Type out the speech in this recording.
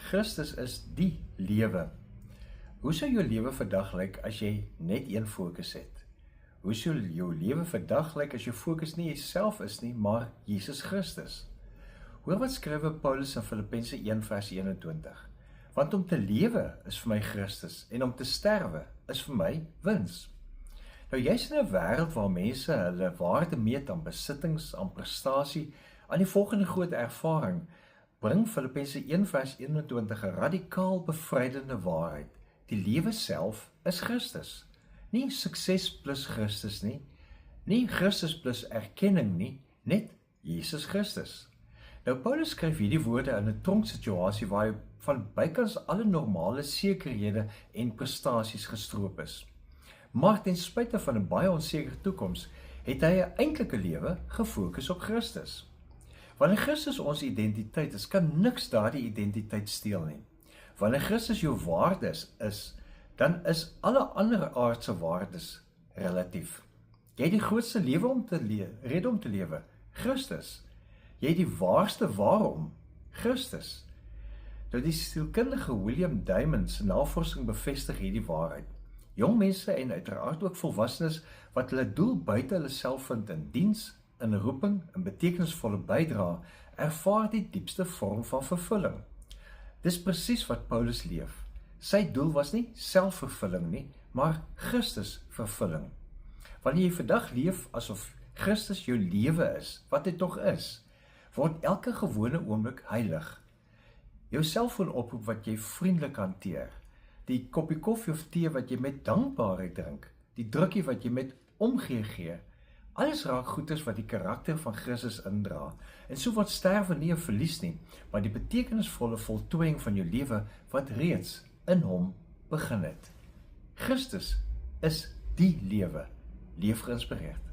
Christus is die lewe. Hoe sou jou lewe vandag lyk as jy net een fokus het? Hoe sou jou lewe vandag lyk as jou fokus nie jouself is nie, maar Jesus Christus? Hoor wat skrywe Paulus in Filippense 1 vers 21. Want om te lewe is vir my Christus en om te sterwe is vir my wins. Nou jy is in 'n wêreld waar mense hulle waarde meet aan besittings, aan prestasie, aan die volgende groot ervaring, bring Filippense 1 vers 21 'n radikaal bevrydende waarheid. Die lewe self is Christus. Nie sukses plus Christus nie, nie Christus plus erkenning nie, net Jesus Christus. Nou Paulus skryf hierdie woorde in 'n tronksituasie waar hy van bykans alle normale sekerhede en prestasies gestroop is. Maar ten spyte van 'n baie onsekere toekoms, het hy 'n eintlike lewe gefokus op Christus. Wanneer Christus ons identiteit is, kan niks daardie identiteit steel nie. Wanneer Christus jou waardes is, dan is alle ander aardse waardes relatief. Jy het die grootste lewe rede om te lewe, Christus. Jy het die waarste waarom, Christus. Nou die sielkundige William Diamond se navorsing bevestig hierdie waarheid. Jong mense en uiteraard ook volwassenes wat hulle doel buite hulle self vind in diens, in roeping, in betekenisvolle bydrae, ervaar die diepste vorm van vervulling. Dis presies wat Paulus leef. Sy doel was nie selfvervulling nie, maar Christus vervulling. Wanneer jy vandag leef asof Christus jou lewe is, wat dit tog is, word elke gewone oomblik heilig. Jou selfoonoproep wat jy vriendelik hanteer, die koppie koffie of tee wat jy met dankbaarheid drink, die drukkie wat jy met omgee gee, alles raak goeders wat die karakter van Christus indra. En so word sterwe nie 'n verlies nie, maar die betekenisvolle voltooiing van jou lewe wat reeds in hom begin het. Christus is die lewe. Leef geïnspireerd.